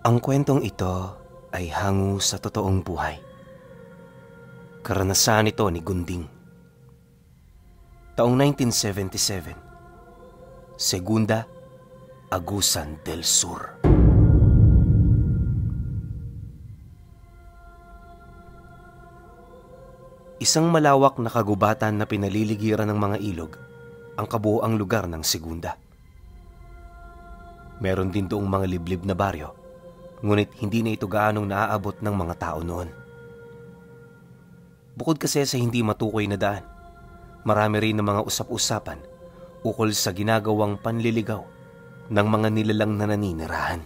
Ang kwentong ito ay hango sa totoong buhay. Karanasan ito ni Gunding. Taong 1977, Segunda, Agusan del Sur. Isang malawak na kagubatan na pinaliligiran ng mga ilog ang kabuoang lugar ng Segunda. Meron din doong mga liblib na baryo, ngunit hindi na ito gaanong naaabot ng mga tao noon. Bukod kasi sa hindi matukoy na daan, marami rin ng mga usap-usapan ukol sa ginagawang panliligaw ng mga nilalang na naninirahan.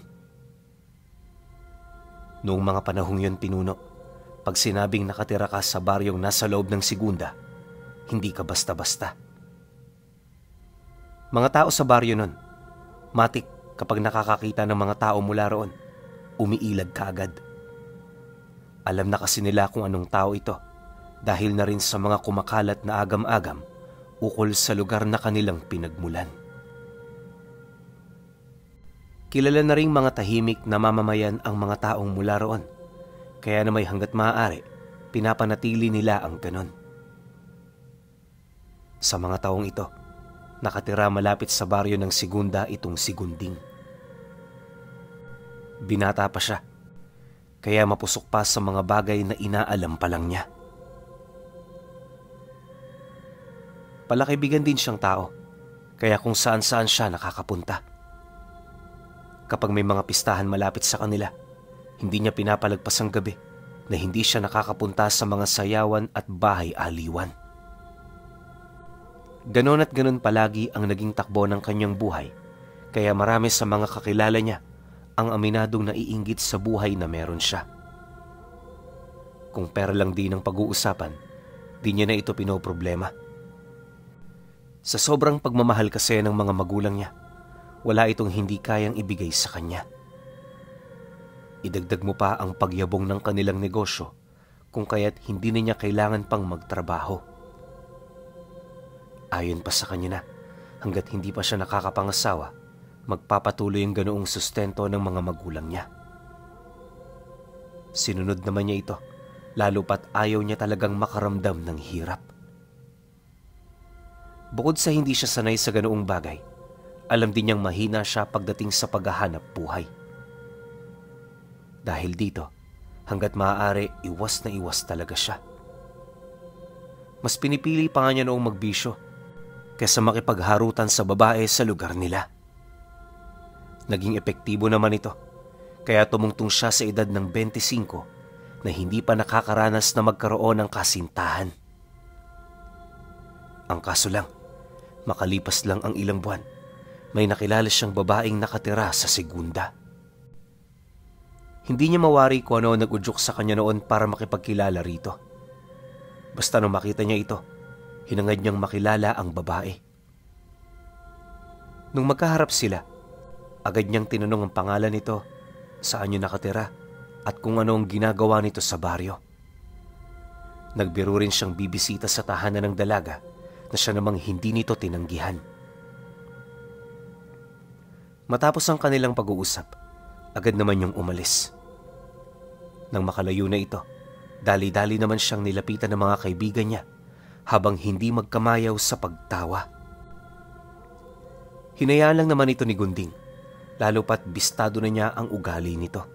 Noong mga panahong yun pinuno, pag sinabing nakatira ka sa baryong nasa loob ng Segunda, hindi ka basta-basta. Mga tao sa baryo nun, matik kapag nakakakita ng mga tao mula roon, umiilag kaagad. Alam na kasi nila kung anong tao ito dahil na rin sa mga kumakalat na agam-agam ukol sa lugar na kanilang pinagmulan. Kilala na ring mga tahimik na mamamayan ang mga taong mula roon, kaya na may hanggat maaari, pinapanatili nila ang ganon. Sa mga taong ito, nakatira malapit sa baryo ng Segunda itong si Gunding. Binata pa siya, kaya mapusok pa sa mga bagay na inaalam pa lang niya. Palakaibigan din siyang tao, kaya kung saan-saan siya nakakapunta. Kapag may mga pistahan malapit sa kanila, hindi niya pinapalagpas ang gabi na hindi siya nakakapunta sa mga sayawan at bahay-aliwan. Ganon at ganon palagi ang naging takbo ng kanyang buhay, kaya marami sa mga kakilala niya ang aminadong naiinggit sa buhay na meron siya. Kung pera lang din ang pag-uusapan, di niya na ito pinoproblema. Sa sobrang pagmamahal kasi ng mga magulang niya, wala itong hindi kayang ibigay sa kanya. Idagdag mo pa ang pagyabong ng kanilang negosyo kung kaya't hindi na niya kailangan pang magtrabaho. Ayon pa sa kanya na, hanggat hindi pa siya nakakapangasawa, magpapatuloy ang ganoong sustento ng mga magulang niya. Sinunod naman niya ito, lalo pat ayaw niya talagang makaramdam ng hirap. Bukod sa hindi siya sanay sa ganoong bagay, alam din niyang mahina siya pagdating sa paghahanap buhay. Dahil dito, hanggat maaari, iwas na iwas talaga siya. Mas pinipili pa nga niya noong magbisyo kaysa makipagharutan sa babae sa lugar nila. Naging epektibo naman ito, kaya tumungtong siya sa edad ng 25 na hindi pa nakakaranas na magkaroon ng kasintahan. Ang kaso lang, makalipas lang ang ilang buwan, may nakilala siyang babaeng nakatira sa Segunda. Hindi niya mawari kung ano nag-udyok sa kanya noon para makipagkilala rito. Basta nung makita niya ito, hinangad niyang makilala ang babae. Nung magkaharap sila, agad niyang tinanong ang pangalan nito, saan niya nakatira, at kung ano ang ginagawa nito sa baryo. Nagbiro rin siyang bibisita sa tahanan ng dalaga na siya namang hindi nito tinanggihan. Matapos ang kanilang pag-uusap, agad naman niyang umalis. Nang makalayo na ito, dali-dali naman siyang nilapitan ng mga kaibigan niya habang hindi magkamayaw sa pagtawa. Hinayaan lang naman ito ni Gunding, lalo pat bistado na niya ang ugali nito.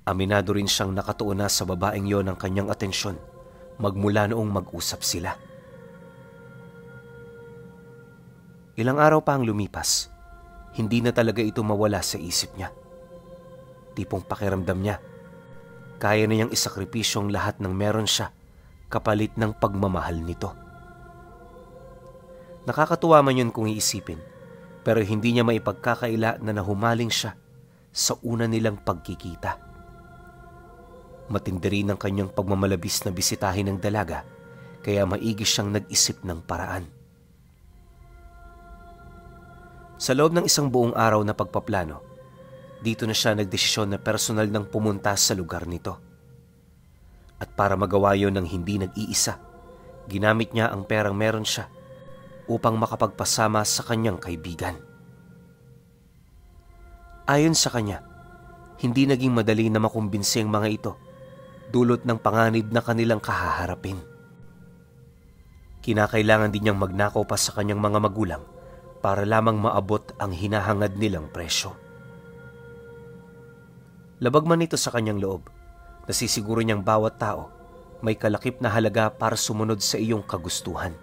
Aminado rin siyang nakatuon na sa babaeng yon ang kanyang atensyon magmula noong mag-usap sila. Ilang araw pa ang lumipas, hindi na talaga ito mawala sa isip niya. Tipong pakiramdam niya, kaya na niyang isakripisyong lahat ng meron siya kapalit ng pagmamahal nito. Nakakatuwa man yun kung iisipin, pero hindi niya maipagkakaila na nahumaling siya sa una nilang pagkikita. Matindi rin ang kanyang pagmamalabis na bisitahin ng dalaga, kaya maigi siyang nag-isip ng paraan. Sa loob ng isang buong araw na pagpaplano, dito na siya nagdesisyon na personal nang pumunta sa lugar nito. At para magawa yon ng hindi nag-iisa, ginamit niya ang perang meron siya upang makapagpasama sa kanyang kaibigan. Ayon sa kanya, hindi naging madali na makumbinsi ang mga ito, dulot ng panganib na kanilang kahaharapin. Kinakailangan din niyang magnakaw pa sa kanyang mga magulang para lamang maabot ang hinahangad nilang presyo. Labag man ito sa kanyang loob, nasisiguro niyang bawat tao may kalakip na halaga para sumunod sa iyong kagustuhan.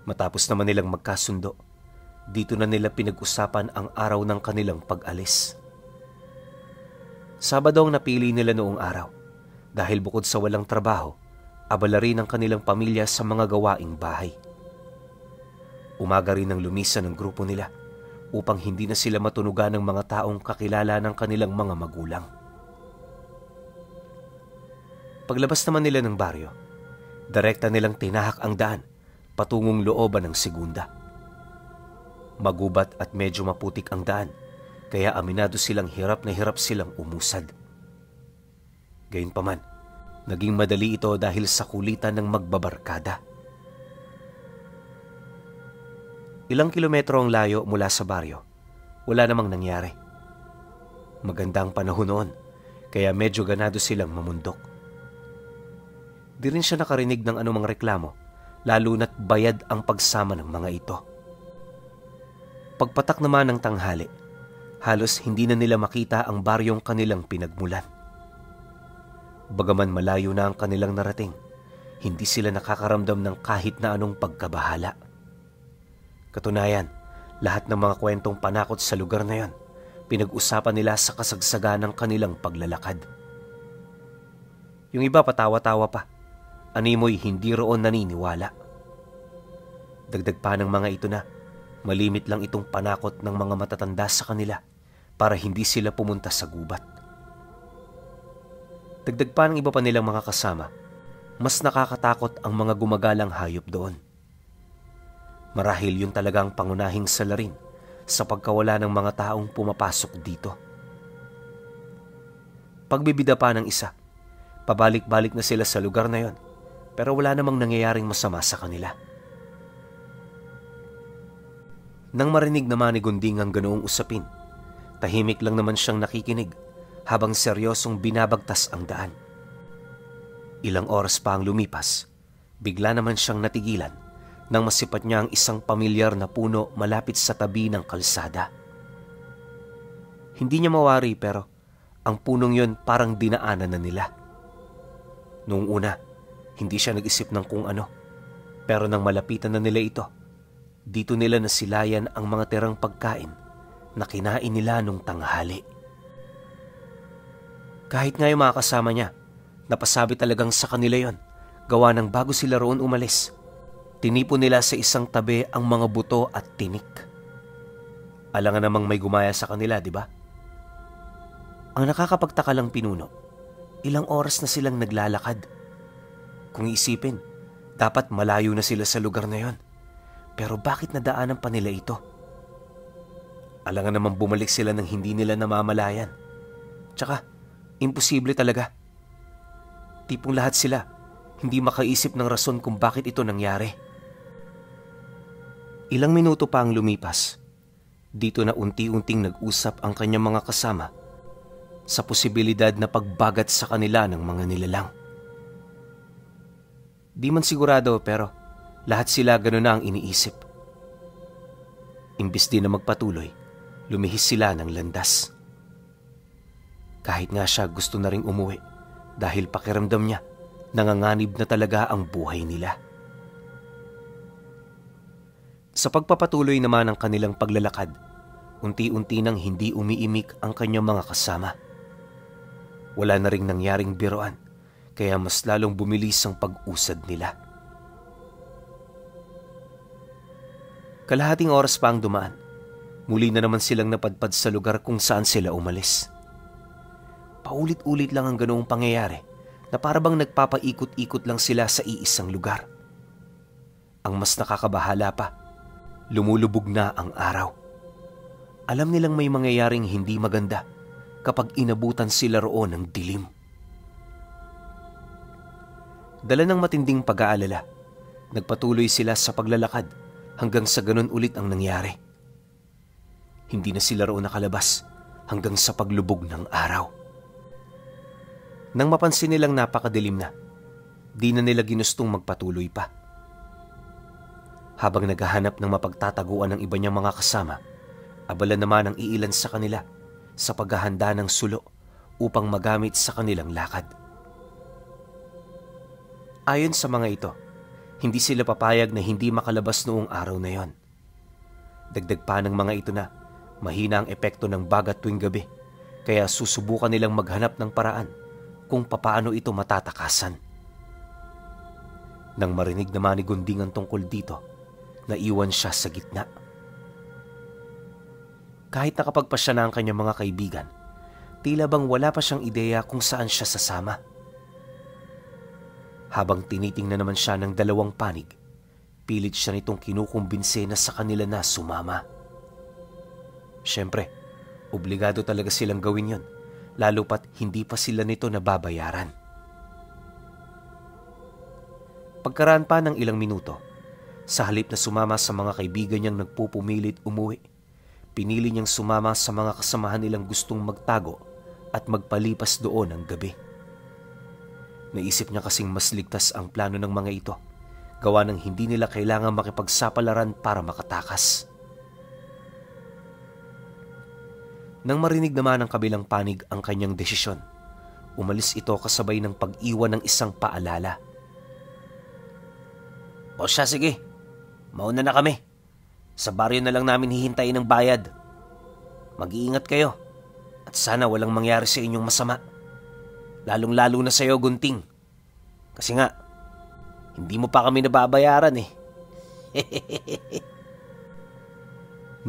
Matapos naman nilang magkasundo, dito na nila pinag-usapan ang araw ng kanilang pag-alis. Sabado ang napili nila noong araw dahil bukod sa walang trabaho, abala rin ang kanilang pamilya sa mga gawaing bahay. Umaga rin ang lumisan ng grupo nila upang hindi na sila matunugan ng mga taong kakilala ng kanilang mga magulang. Paglabas naman nila ng baryo, direkta nilang tinahak ang daan patungong looban ng Segunda. Magubat at medyo maputik ang daan, kaya aminado silang hirap na hirap silang umusad. Gayunpaman, naging madali ito dahil sa kulitan ng magbabarkada. Ilang kilometro ang layo mula sa baryo, wala namang nangyari. Magandang panahon noon, kaya medyo ganado silang mamundok. Di rin siya nakarinig ng anumang reklamo, lalo na't bayad ang pagsama ng mga ito. Pagpatak naman ng tanghali, halos hindi na nila makita ang baryong kanilang pinagmulan. Bagaman malayo na ang kanilang narating, hindi sila nakakaramdam ng kahit na anong pagkabahala. Katunayan, lahat ng mga kwentong panakot sa lugar na yon, pinag-usapan nila sa kasagsagan ng kanilang paglalakad. Yung iba patawa-tawa pa, animoy hindi roon naniniwala. Dagdag pa ng mga ito na, malimit lang itong panakot ng mga matatanda sa kanila para hindi sila pumunta sa gubat. Dagdag pa ng iba pa nilang mga kasama, mas nakakatakot ang mga gumagalang hayop doon. Marahil yun talagang pangunahing salarin sa pagkawala ng mga taong pumapasok dito. Pagbibida pa ng isa, pabalik-balik na sila sa lugar na yon, pero wala namang nangyayaring masama sa kanila. Nang marinig naman ni Gunding ang ganoong usapin, tahimik lang naman siyang nakikinig habang seryosong binabagtas ang daan. Ilang oras pa ang lumipas, bigla naman siyang natigilan nang masipat niya ang isang pamilyar na puno malapit sa tabi ng kalsada. Hindi niya mawari pero ang punong yon parang dinaanan na nila. Noong una, hindi siya nag-isip ng kung ano, pero nang malapitan na nila ito, dito nila nasilayan ang mga tirang pagkain na kinain nila nung tanghali. Kahit nga yung mga kasama niya, napasabi talagang sa kanila yon, gawa ng bago sila roon umalis. Tinipon nila sa isang tabi ang mga buto at tinik. Alangan namang may gumaya sa kanila, di ba? Ang nakakapagtaka lang pinuno, ilang oras na silang naglalakad. Kung iisipin, dapat malayo na sila sa lugar na yon. Pero bakit nadaanan pa nila ito? Alangan namang bumalik sila nang hindi nila namamalayan. Tsaka, imposible talaga. Tipong lahat sila, hindi makaisip ng rason kung bakit ito nangyari. Ilang minuto pa ang lumipas. Dito na unti-unting nag-usap ang kanyang mga kasama sa posibilidad na pagbagat sa kanila ng mga nilalang. Di man sigurado pero lahat sila gano'n na ang iniisip. Imbis din na magpatuloy, lumihis sila ng landas. Kahit nga siya gusto na ring umuwi dahil pakiramdam niya nanganganib na talaga ang buhay nila. Sa pagpapatuloy naman ng kanilang paglalakad, unti-unti nang hindi umiimik ang kanyang mga kasama. Wala na ring nangyaring biroan, kaya mas lalong bumilis ang pag-usad nila. Kalahating oras pa ang dumaan, muli na naman silang napadpad sa lugar kung saan sila umalis. Paulit-ulit lang ang ganoong pangyayari na parabang nagpapaikot-ikot lang sila sa iisang lugar. Ang mas nakakabahala pa, lumulubog na ang araw. Alam nilang may mangyayaring hindi maganda kapag inabutan sila roon ng dilim. Dala ng matinding pag-aalala, nagpatuloy sila sa paglalakad hanggang sa ganun ulit ang nangyari. Hindi na sila roon nakalabas hanggang sa paglubog ng araw. Nang mapansin nilang napakadilim na, di na nila ginustong magpatuloy pa. Habang naghahanap ng mapagtataguan ng iba niyang mga kasama, abala naman ang iilan sa kanila sa paghahanda ng sulo upang magamit sa kanilang lakad. Ayon sa mga ito, hindi sila papayag na hindi makalabas noong araw na yon. Dagdag pa ng mga ito na mahina ang epekto ng bagat tuwing gabi, kaya susubukan nilang maghanap ng paraan kung papaano ito matatakasan. Nang marinig naman ni Gunding ang tungkol dito, naiwan siya sa gitna. Kahit nakapagpasya na ang kanyang mga kaibigan, tila bang wala pa siyang ideya kung saan siya sasama. Habang tinitingnan naman siya ng dalawang panig, pilit siya nitong kinukumbinse na sa kanila na sumama. Siyempre, obligado talaga silang gawin yon, lalo pat hindi pa sila nito nababayaran. Pagkaraan pa ng ilang minuto, sa halip na sumama sa mga kaibigan niyang nagpupumilit umuwi, pinili niyang sumama sa mga kasamahan nilang gustong magtago at magpalipas doon ang gabi. Naisip niya kasing mas ligtas ang plano ng mga ito, gawa ng hindi nila kailangang makipagsapalaran para makatakas. Nang marinig naman ng kabilang panig ang kanyang desisyon, umalis ito kasabay ng pag-iwan ng isang paalala. O siya, sige, mauna na kami. Sa baryo na lang namin hihintayin ng bayad. Mag-iingat kayo at sana walang mangyari sa inyong masama. Lalong-lalo na sa'yo, Gunting. Kasi nga, hindi mo pa kami nababayaran eh.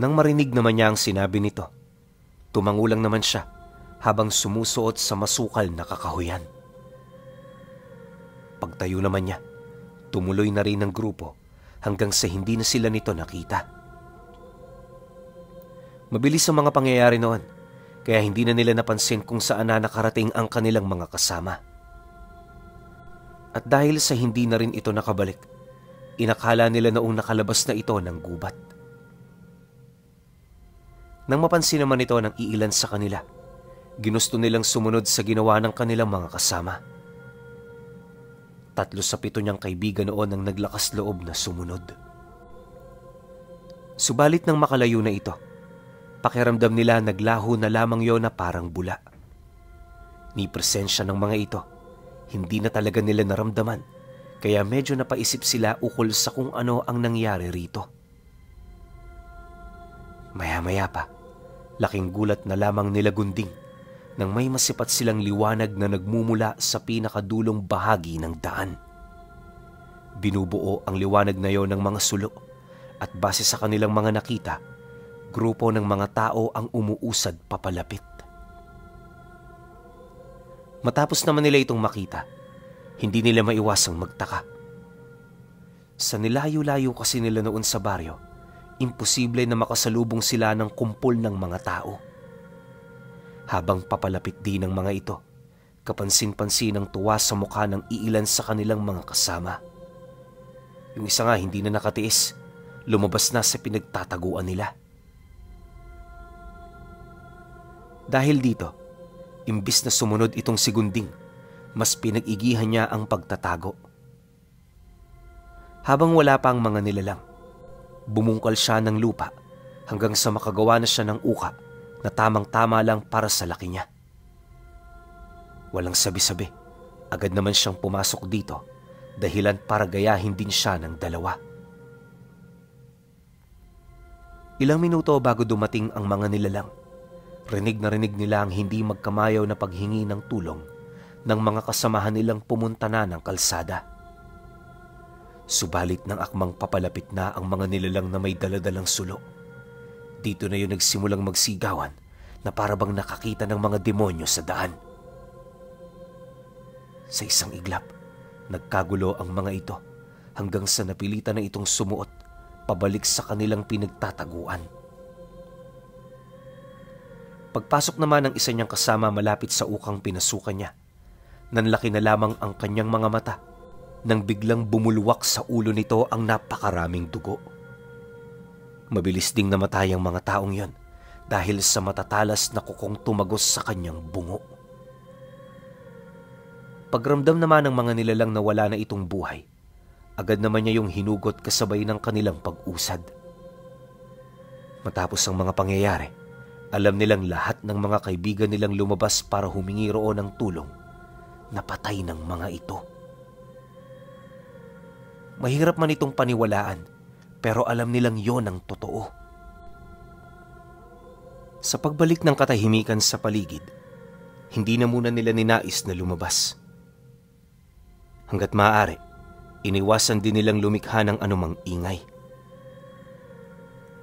Nang marinig naman niya ang sinabi nito, tumangulang naman siya habang sumusuot sa masukal na kakahuyan. Pagtayo naman niya, tumuloy na rin ang grupo hanggang sa hindi na sila nito nakita. Mabilis ang mga pangyayari noon, kaya hindi na nila napansin kung saan na nakarating ang kanilang mga kasama. At dahil sa hindi na rin ito nakabalik, inakala nila noong nakalabas na ito ng gubat. Nang mapansin naman ito ng iilan sa kanila, ginusto nilang sumunod sa ginawa ng kanilang mga kasama. 3 sa 7 niyang kaibigan noon ang naglakas loob na sumunod. Subalit nang makalayo na ito, pakiramdam nila naglaho na lamang yon na parang bula. Ni presensya ng mga ito, hindi na talaga nila naramdaman, kaya medyo napaisip sila ukol sa kung ano ang nangyari rito. Maya-maya pa, laking gulat na lamang nila Gunding nang may masipat silang liwanag na nagmumula sa pinakadulong bahagi ng daan. Binubuo ang liwanag na yon ng mga sulo at base sa kanilang mga nakita, grupo ng mga tao ang umuusad papalapit. Matapos naman nila itong makita, hindi nila maiwasang magtaka. Sa nilayo-layo kasi nila noon sa baryo, imposible na makasalubong sila ng kumpol ng mga tao. Habang papalapit din ng mga ito, kapansin-pansin ang tuwa sa mukha ng iilan sa kanilang mga kasama. Yung isa nga hindi na nakatiis, lumabas na sa pinagtataguan nila. Dahil dito, imbis na sumunod itong si Gunding, mas pinag-igihan niya ang pagtatago. Habang wala pa ang mga nilalang, bumungkal siya ng lupa hanggang sa makagawa na siya ng uka na tamang-tama lang para sa laki niya. Walang sabi-sabi, agad naman siyang pumasok dito, dahilan para gayahin din siya ng dalawa. Ilang minuto bago dumating ang mga nilalang, rinig na rinig nila ang hindi magkamayaw na paghingi ng tulong ng mga kasamahan nilang pumunta na ng kalsada. Subalit nang akmang papalapit na ang mga nilalang na may daladalang sulo, dito na yun nagsimulang magsigawan na parabang nakakita ng mga demonyo sa daan. Sa isang iglap, nagkagulo ang mga ito hanggang sa napilitan na itong sumuot pabalik sa kanilang pinagtataguan. Pagpasok naman ng isa niyang kasama malapit sa ukang pinasukan niya, nanlaki na lamang ang kanyang mga mata nang biglang bumulwak sa ulo nito ang napakaraming dugo. Mabilis ding namatay ang mga taong yon dahil sa matatalas na kukong tumagos sa kanyang bungo. Pagramdam naman ng mga nilalang na wala na itong buhay, agad naman niya yung hinugot kasabay ng kanilang pag-usad. Matapos ang mga pangyayari, alam nilang lahat ng mga kaibigan nilang lumabas para humingi roon ng tulong. Napatay ng mga ito. Mahirap man itong paniwalaan, pero alam nilang yon ang totoo. Sa pagbalik ng katahimikan sa paligid, hindi na muna nila ninais na lumabas. Hanggat maaari, iniwasan din nilang lumikha ng anumang ingay.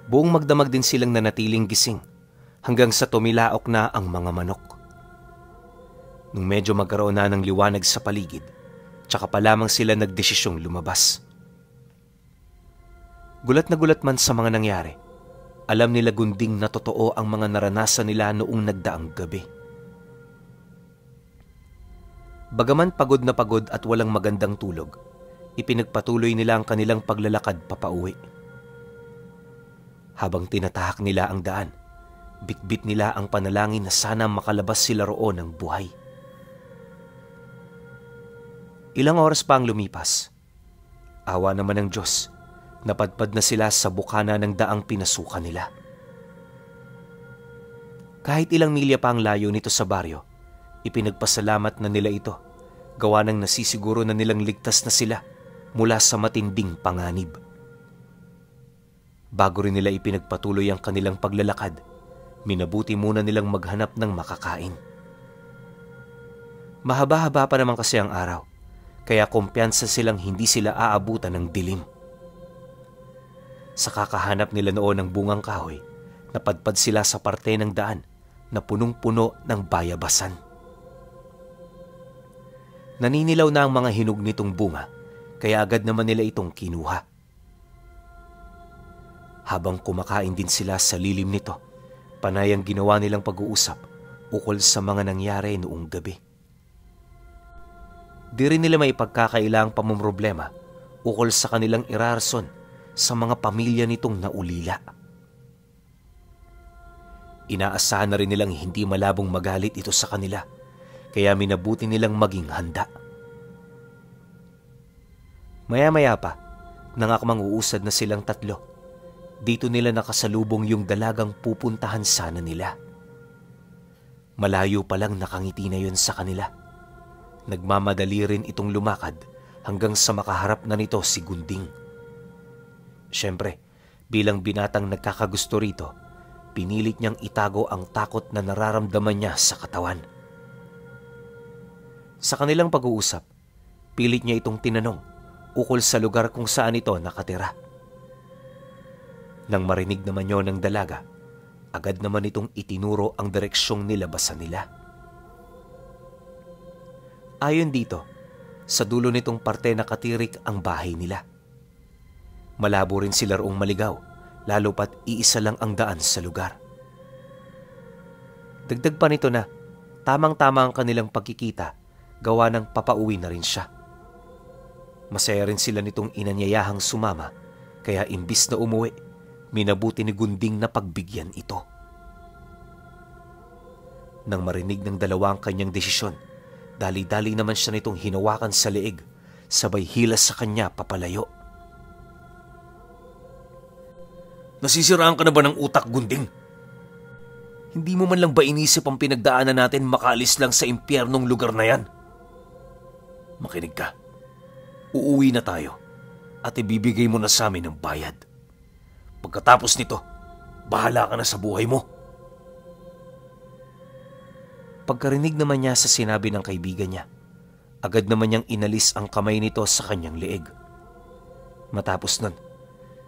Buong magdamag din silang nanatiling gising hanggang sa tumilaok na ang mga manok. Nung medyo magkaroon na ng liwanag sa paligid, tsaka pa lamang sila nagdesisyong lumabas. Gulat na gulat man sa mga nangyari, alam nila gunding na totoo ang mga naranasan nila noong nagdaang gabi. Bagaman pagod na pagod at walang magandang tulog, ipinagpatuloy nila ang kanilang paglalakad papauwi. Habang tinatahak nila ang daan, bitbit nila ang panalangin na sana makalabas sila roon ng buhay. Ilang oras pa ang lumipas. Awa naman ng Diyos, napadpad na sila sa bukana ng daang pinasukan nila. Kahit ilang milya pa ang layo nito sa baryo, ipinagpasalamat na nila ito, gawa ng nasisiguro na nilang ligtas na sila mula sa matinding panganib. Bago rin nila ipinagpatuloy ang kanilang paglalakad, minabuti muna nilang maghanap ng makakain. Mahaba-haba pa naman kasi ang araw, kaya kumpiyansa silang hindi sila aabutan ng dilim. Sa kakahanap nila noon ng bungang kahoy, napadpad sila sa parte ng daan na punong-puno ng bayabasan. Naninilaw na ang mga hinog nitong bunga, kaya agad naman nila itong kinuha. Habang kumakain din sila sa lilim nito, panay ang ginawa nilang pag-uusap ukol sa mga nangyari noong gabi. Di rin nila may pagkakailang pamumroblema ukol sa kanilang irarason sa mga pamilya nitong naulila. Inaasahan na rin nilang hindi malabong magalit ito sa kanila, kaya minabuti nilang maging handa. Maya-maya pa, nang akmang uusad na silang tatlo, dito nila nakasalubong yung dalagang pupuntahan sana nila. Malayo pa lang nakangiti na yun sa kanila. Nagmamadali rin itong lumakad hanggang sa makaharap na nito si Gunding. Siyempre, bilang binatang nagkakagusto rito, pinilit niyang itago ang takot na nararamdaman niya sa katawan. Sa kanilang pag-uusap, pilit niya itong tinanong ukol sa lugar kung saan ito nakatira. Nang marinig naman yon ng dalaga, agad naman itong itinuro ang direksyong nilabasan nila. Ayon dito, sa dulo nitong parte nakatirik ang bahay nila. Malabo rin sila roong maligaw, lalo pat iisa lang ang daan sa lugar. Dagdag pa nito na tamang-tama ang kanilang pagkikita, gawa ng papauwi na rin siya. Masaya rin sila nitong inanyayahang sumama, kaya imbis na umuwi, minabuti ni Gunding na pagbigyan ito. Nang marinig ng dalawa ang kanyang desisyon, dali-dali naman siya nitong hinawakan sa leeg, sabay hilas sa kanya papalayo. Nasisiraan ka na ba ng utak, Gunding? Hindi mo man lang ba inisip ang pinagdaanan natin makaalis lang sa impyernong lugar na yan? Makinig ka. Uuwi na tayo at ibibigay mo na sa amin ang bayad. Pagkatapos nito, bahala ka na sa buhay mo. Pagkarinig naman niya sa sinabi ng kaibigan niya, agad naman niyang inalis ang kamay nito sa kanyang leeg. Matapos nun,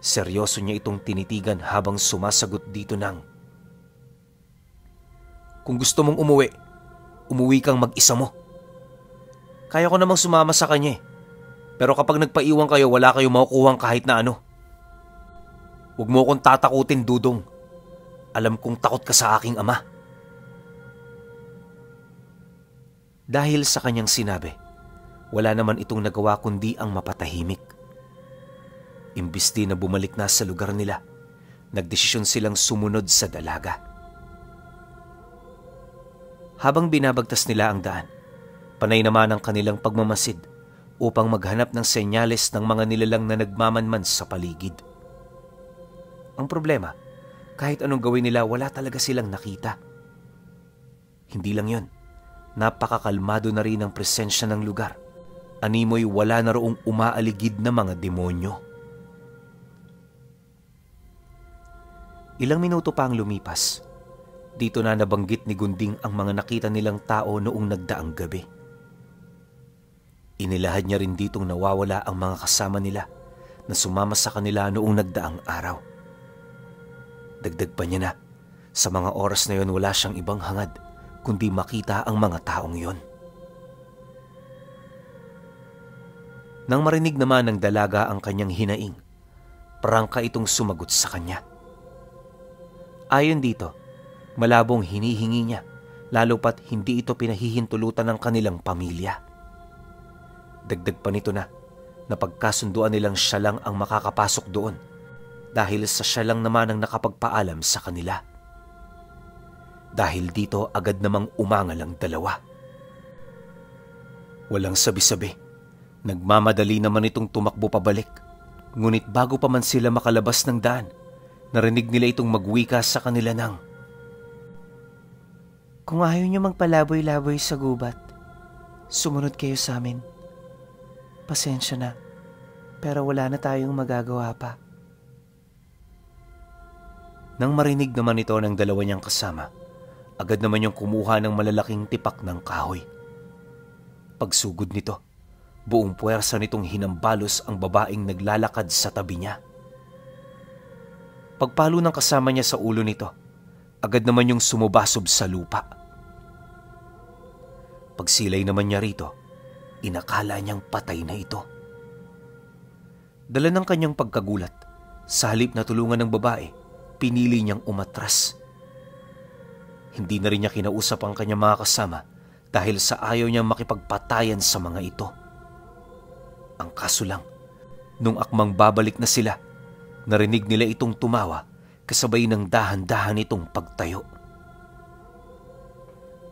seryoso niya itong tinitigan habang sumasagot dito ng, kung gusto mong umuwi, umuwi kang mag-isa mo. Kaya ko namang sumama sa kanya eh. Pero kapag nagpaiwan kayo, wala kayong makukuhang kahit na ano. Huwag mo akong tatakutin, Dudong. Alam kong takot ka sa aking ama. Dahil sa kanyang sinabi, wala naman itong nagawa kundi ang mapatahimik. Imbis din na bumalik na sa lugar nila, nagdesisyon silang sumunod sa dalaga. Habang binabagtas nila ang daan, panay naman ang kanilang pagmamasid upang maghanap ng senyales ng mga nilalang na nagmamanman sa paligid. Ang problema, kahit anong gawin nila, wala talaga silang nakita. Hindi lang yon, napakakalmado na rin ang presensya ng lugar. Animoy wala na roong umaaligid na mga demonyo. Ilang minuto pa ang lumipas. Dito na nabanggit ni Gunding ang mga nakita nilang tao noong nagdaang gabi. Inilahad niya rin ditong nawawala ang mga kasama nila na sumama sa kanila noong nagdaang araw. Dagdag pa niya na, sa mga oras na yon wala siyang ibang hangad kundi makita ang mga taong yon. Nang marinig naman ng dalaga ang kanyang hinaing, prangka itong sumagot sa kanya. Ayon dito, malabong hinihingi niya, lalo pat hindi ito pinahihintulutan ng kanilang pamilya. Dagdag pa nito na napagkasunduan nilang siya lang ang makakapasok doon dahil sa siya lang naman ang nakapagpaalam sa kanila. Dahil dito agad namang umangal ang dalawa. Walang sabi-sabi, nagmamadali naman itong tumakbo pabalik. Ngunit bago pa man sila makalabas ng daan, narinig nila itong magwika sa kanila ng, "Kung ayaw niyo magpalaboy-laboy sa gubat, sumunod kayo sa amin. Pasensya na, pero wala na tayong magagawa pa." Nang marinig naman ito ng dalawa niyang kasama, agad naman yung kumuha ng malalaking tipak ng kahoy. Pagsugod nito, buong puwersa nitong hinambalos ang babaeng naglalakad sa tabi niya. Pagpalo ng kasama niya sa ulo nito, agad naman yung sumubasob sa lupa. Pagsilay naman niya rito, inakala niyang patay na ito. Dala ng kanyang pagkagulat, sa halip na tulungan ng babae, pinili niyang umatras. Hindi na rin niya kinausap ang kanyang mga kasama dahil sa ayaw niyang makipagpatayan sa mga ito. Ang kaso lang, nung akmang babalik na sila, narinig nila itong tumawa kasabay ng dahan-dahan itong pagtayo.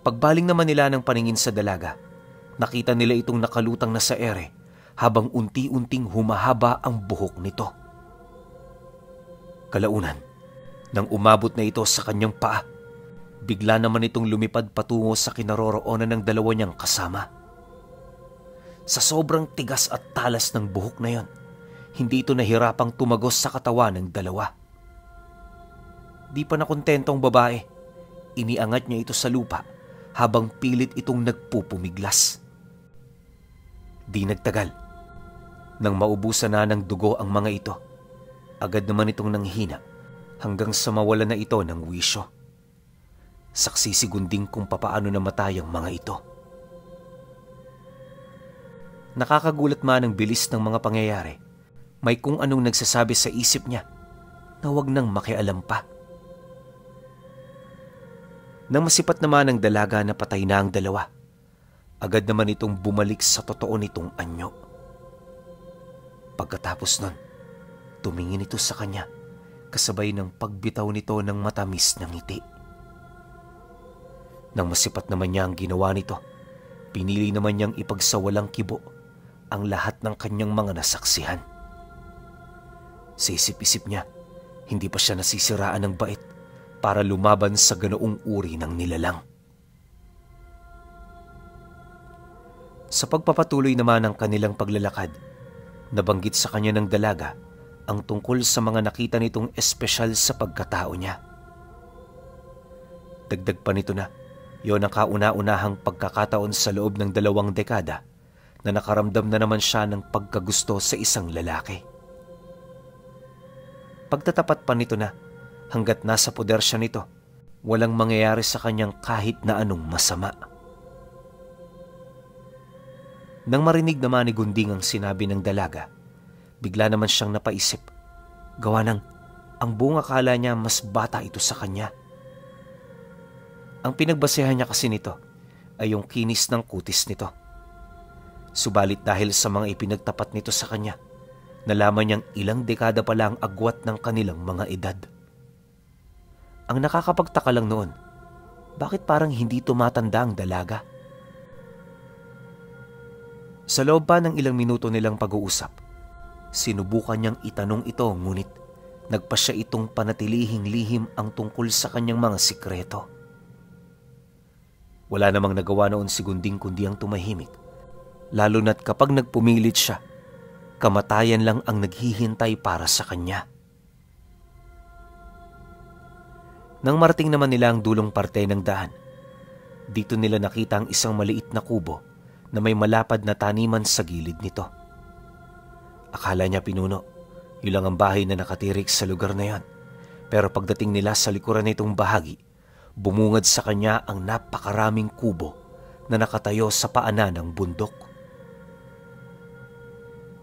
Pagbaling naman nila ng paningin sa dalaga, nakita nila itong nakalutang na sa ere habang unti-unting humahaba ang buhok nito. Kalaunan, nang umabot na ito sa kanyang paa, bigla naman itong lumipad patungo sa kinaroroonan ng dalawa niyang kasama. Sa sobrang tigas at talas ng buhok na yon, hindi ito nahirapang tumagos sa katawan ng dalawa. Di pa nakontentong babae, iniangat niya ito sa lupa habang pilit itong nagpupumiglas. Di nagtagal, nang maubusan na ng dugo ang mga ito, agad naman itong nanghina hanggang sa mawala na ito ng wisyo. Saksi si Gunding kung papaano namatay ang mga ito. Nakakagulat man ang bilis ng mga pangyayari. May kung anong nagsasabi sa isip niya na huwag nang makialam pa. Nang masipat naman ang dalaga na patay na ang dalawa, agad naman itong bumalik sa totoo nitong anyo. Pagkatapos nun, tumingin ito sa kanya kasabay ng pagbitaw nito ng matamis na ngiti. Nang masipat naman niya ang ginawa nito, pinili naman niyang ipagsawalang kibo ang lahat ng kanyang mga nasaksihan. Sa isip-isip niya, hindi pa siya nasisiraan ng bait para lumaban sa ganoong uri ng nilalang. Sa pagpapatuloy naman ng kanilang paglalakad, nabanggit sa kanya ng dalaga ang tungkol sa mga nakita nitong espesyal sa pagkatao niya. Dagdag pa nito na, yon ang kauna-unahang pagkakataon sa loob ng 2 dekada na nakaramdam na naman siya ng pagkagusto sa isang lalaki. Pagtatapat pa nito na, hanggat nasa poder siya nito, walang mangyayari sa kanyang kahit na anong masama. Nang marinig naman ni Gunding ang sinabi ng dalaga, bigla naman siyang napaisip, gawa ng ang buong akala niya mas bata ito sa kanya. Ang pinagbasehan niya kasi nito ay yung kinis ng kutis nito. Subalit dahil sa mga ipinagtapat nito sa kanya, nalaman niyang ilang dekada pa lang agwat ng kanilang mga edad. Ang nakakapagtaka lang noon, Bakit parang hindi tumatanda ang dalaga? Sa loob pa ng ilang minuto nilang pag-uusap, sinubukan niyang itanong ito ngunit nagpa siya itong panatilihing lihim ang tungkol sa kanyang mga sikreto. Wala namang nagawa noon si Gunding kundi ang tumahimik, lalo na't kapag nagpumilit siya, kamatayan lang ang naghihintay para sa kanya. Nang marating naman nila ang dulong parte ng daan, dito nila nakita ang isang maliit na kubo na may malapad na taniman sa gilid nito. Akala niya pinuno, yun lang ang bahay na nakatirik sa lugar na yon. Pero pagdating nila sa likuran nitong bahagi, bumungad sa kanya ang napakaraming kubo na nakatayo sa paanan ng bundok.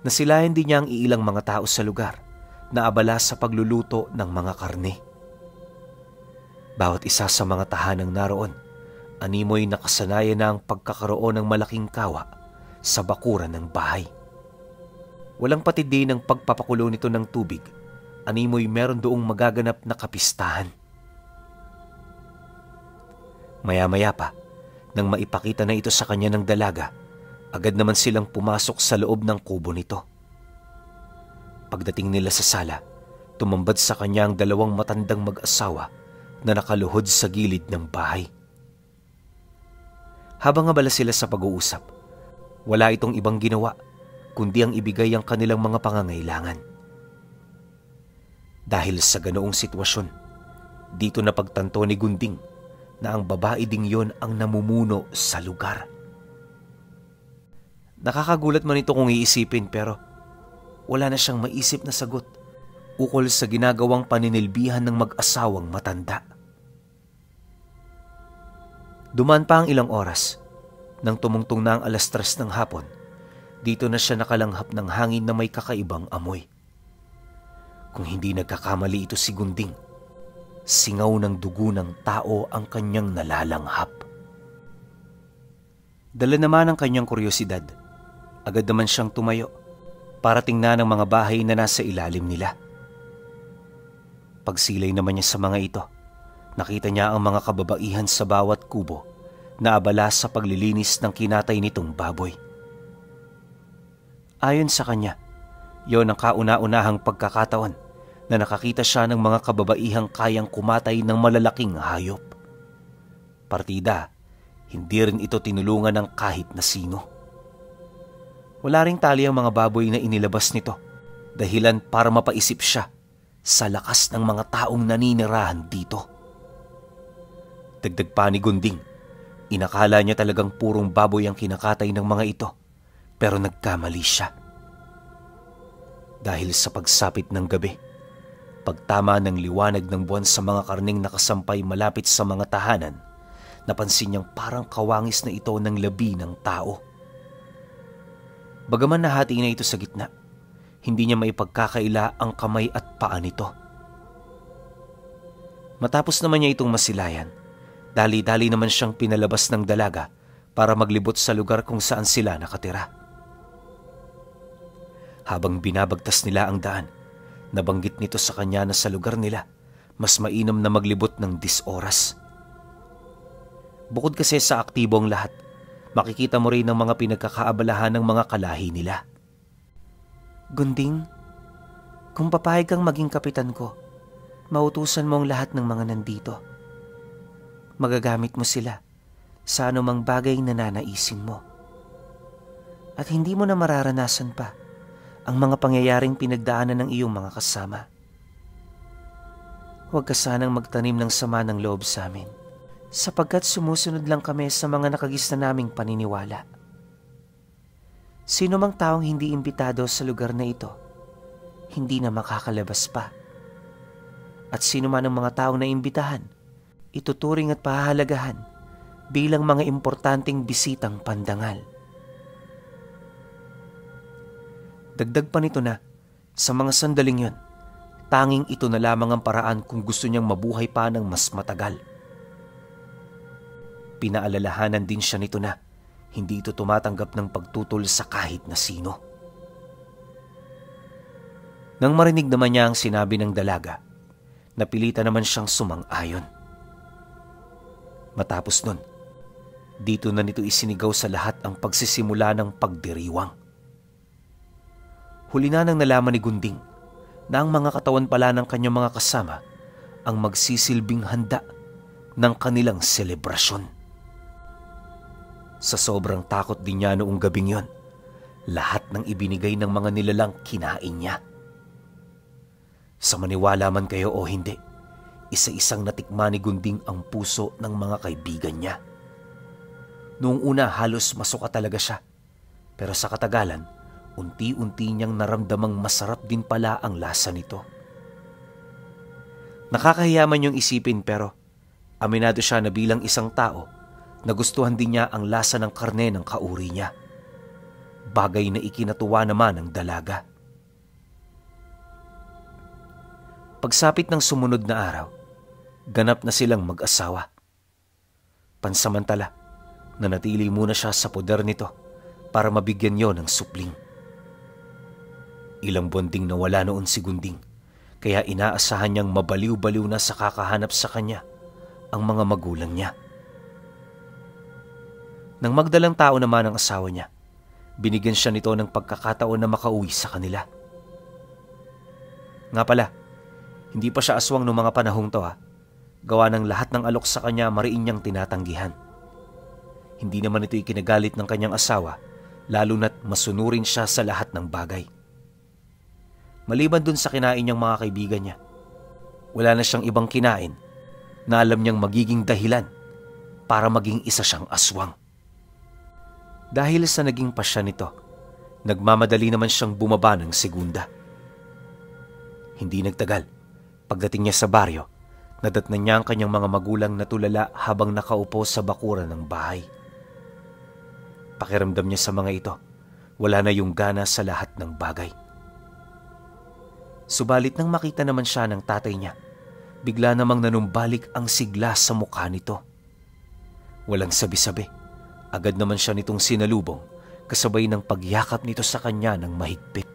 Nasilayan din niya ang iilang mga tao sa lugar na abala sa pagluluto ng mga karne. Bawat isa sa mga tahanang naroon, animoy nakasanayan na ang pagkakaroon ng malaking kawa sa bakuran ng bahay. Walang patid din ang pagpapakulo nito ng tubig, animoy meron doong magaganap na kapistahan. Maya-maya pa, nang maipakita na ito sa kanya ng dalaga, agad naman silang pumasok sa loob ng kubo nito. Pagdating nila sa sala, tumambad sa kanya ang dalawang matandang mag-asawa na nakaluhod sa gilid ng bahay. Habang abala sila sa pag-uusap, wala itong ibang ginawa kundi ang ibigay ang kanilang mga pangangailangan. Dahil sa ganoong sitwasyon, dito napagtanto ni Gunding na ang babae ding yon ang namumuno sa lugar. Nakakagulat man ito kung iisipin pero wala na siyang maisip na sagot ukol sa ginagawang paninilbihan ng mag-asawang matanda. Dumaan pa ang ilang oras. Nang tumungtong na ang 3:00 ng hapon, dito na siya nakalanghap ng hangin na may kakaibang amoy. Kung hindi nagkakamali ito si Gunding, singaw ng dugo ng tao ang kanyang nalalanghap. Dala naman ang kanyang kuryosidad. Agad naman siyang tumayo para tingnan ang mga bahay na nasa ilalim nila. Pagsilay naman niya sa mga ito, nakita niya ang mga kababaihan sa bawat kubo na abala sa paglilinis ng kinatay nitong baboy. Ayon sa kanya, yon ang kauna-unahang pagkakataon na nakakita siya ng mga kababaihang kayang kumatay ng malalaking hayop. Partida, hindi rin ito tinulungan ng kahit na sino. Wala ring tali ang mga baboy na inilabas nito, dahilan para mapaisip siya sa lakas ng mga taong naninirahan dito. Dagdag pa ni Gunding, inakala niya talagang purong baboy ang kinakatay ng mga ito, pero nagkamali siya. Dahil sa pagsapit ng gabi, pagtama ng liwanag ng buwan sa mga karneng nakasampay malapit sa mga tahanan, napansin niyang parang kawangis na ito ng labi ng tao. Bagaman nahati na ito sa gitna, hindi niya maipagkakaila ang kamay at paa nito. Matapos naman niya itong masilayan, dali-dali naman siyang pinalabas ng dalaga para maglibot sa lugar kung saan sila nakatira. Habang binabagtas nila ang daan, nabanggit nito sa kanya na sa lugar nila, mas mainam na maglibot ng 10 oras. Bukod kasi sa aktibong lahat, makikita mo rin ang mga pinagkakaabalahan ng mga kalahi nila. Gunding, kung papayag kang maging kapitan ko, mautusan mo ang lahat ng mga nandito. Magagamit mo sila sa anumang bagay na nanaisin mo. At hindi mo na mararanasan pa ang mga pangyayaring pinagdaanan ng iyong mga kasama. Huwag ka sanang magtanim ng sama ng loob sa amin, sapagkat sumusunod lang kami sa mga nakagisna naming paniniwala. Sino mang taong hindi imbitado sa lugar na ito, hindi na makakalabas pa. At sino man ang mga taong naimbitahan, ituturing at pahahalagahan bilang mga importanteng bisitang pandangal. Dagdag pa nito na, sa mga sandaling yon, tanging ito na lamang ang paraan kung gusto niyang mabuhay pa ng mas matagal. Pinaalalahanan din siya nito na hindi ito tumatanggap ng pagtutol sa kahit na sino. Nang marinig naman niya ang sinabi ng dalaga, napilitan naman siyang sumang-ayon. Matapos nun, dito na nito isinigaw sa lahat ang pagsisimula ng pagdiriwang. Huli na nang nalaman ni Gunding na ang mga katawan pala ng kanyang mga kasama ang magsisilbing handa ng kanilang selebrasyon. Sa sobrang takot din niya noong gabing yon, lahat ng ibinigay ng mga nilalang kinain niya. Sa maniwala man kayo o hindi, isa-isang natikman ni Gunding ang puso ng mga kaibigan niya. Noong una halos masuka talaga siya, pero sa katagalan, unti-unti niyang naramdamang masarap din pala ang lasa nito. Nakakahiya man yung isipin pero aminado siya na bilang isang tao, nagustuhan din niya ang lasa ng karne ng kauri niya. Bagay na ikinatuwa naman ng dalaga. Pagsapit ng sumunod na araw, ganap na silang mag-asawa. Pansamantala, nanatili muna siya sa poder nito para mabigyan yon ng supling. Ilang buwan ding nawala noon si Gunding, kaya inaasahan niyang mabaliw-baliw na sa kakahanap sa kanya ang mga magulang niya. Nang magdalang tao naman ang asawa niya, binigyan siya nito ng pagkakataon na makauwi sa kanila. Nga pala, hindi pa siya aswang noong mga panahong to Gawa ng lahat ng alok sa kanya mariin niyang tinatanggihan. Hindi naman ito ikinagalit ng kanyang asawa, lalo na't masunurin siya sa lahat ng bagay. Maliban dun sa kinain niyang mga kaibigan niya, wala na siyang ibang kinain na alam niyang magiging dahilan para maging isa siyang aswang. Dahil sa naging pasya nito, nagmamadali naman siyang bumaba ng segunda. Hindi nagtagal, pagdating niya sa baryo, nadatnan niya ang kanyang mga magulang na tulala habang nakaupo sa bakuran ng bahay. Pakiramdam niya sa mga ito, wala na yung gana sa lahat ng bagay. Subalit nang makita naman siya ng tatay niya, bigla namang nanumbalik ang sigla sa mukha nito. Walang sabi-sabi, agad naman siya nitong sinalubong kasabay ng pagyakap nito sa kanya ng mahigpit.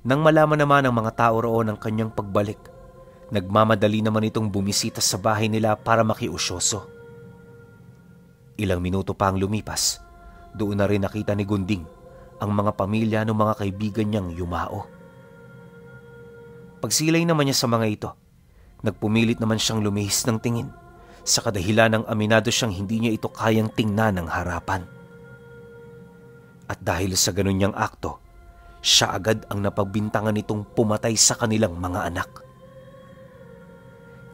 Nang malaman naman ng mga tao roon ang kanyang pagbalik, nagmamadali naman itong bumisita sa bahay nila para makiusyoso. Ilang minuto pa ang lumipas, doon na rin nakita ni Gunding ang mga pamilya ng mga kaibigan niyang yumao. Pagsilay naman niya sa mga ito, nagpumilit naman siyang lumihis ng tingin sa kadahilan ng aminado siyang hindi niya ito kayang tingnan ng harapan. At dahil sa ganun niyang akto, siya agad ang napagbintangan nitong pumatay sa kanilang mga anak.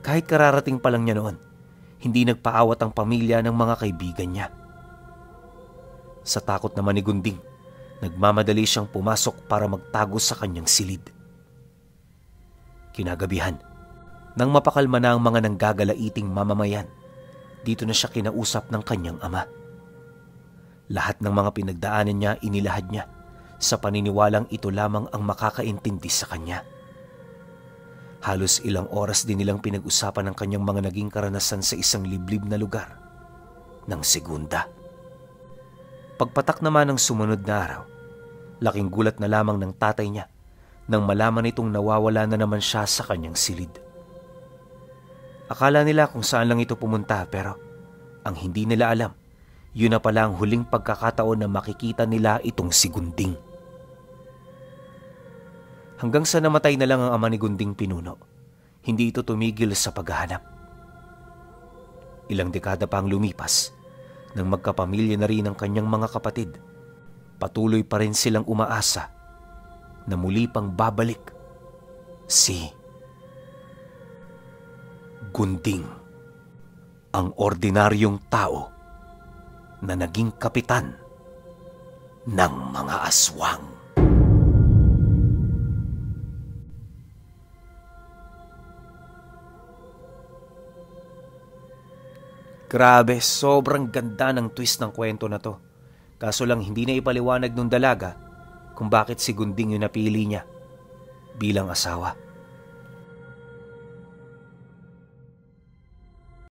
Kahit kararating pa lang niya noon, hindi nagpaawat ang pamilya ng mga kaibigan niya. Sa takot naman ni Gunding, nagmamadali siyang pumasok para magtago sa kanyang silid. Kinagabihan, nang mapakalma na ang mga nanggagalaiting mamamayan, dito na siya kinausap ng kanyang ama. Lahat ng mga pinagdaanan niya inilahad niya sa paniniwalang ito lamang ang makakaintindi sa kanya. Halos ilang oras din nilang pinag-usapan ang kanyang mga naging karanasan sa isang liblib na lugar ng segunda. Pagpatak naman ng sumunod na araw, laking gulat na lamang ng tatay niya nang malaman itong nawawala na naman siya sa kanyang silid. Akala nila kung saan lang ito pumunta pero ang hindi nila alam, yun na pala ang huling pagkakataon na makikita nila itong si Gunding. Hanggang sa namatay na lang ang ama ni Gunding Pinuno, hindi ito tumigil sa paghahanap. Ilang dekada pa ang lumipas, nang magkapamilya na rin ang kanyang mga kapatid, patuloy pa rin silang umaasa na muli pang babalik si Gunding, ang ordinaryong tao na naging kapitan ng mga aswang. Grabe, sobrang ganda ng twist ng kwento na to. Kaso lang hindi na ipaliwanag nung dalaga kung bakit si Gunding yung napili niya bilang asawa.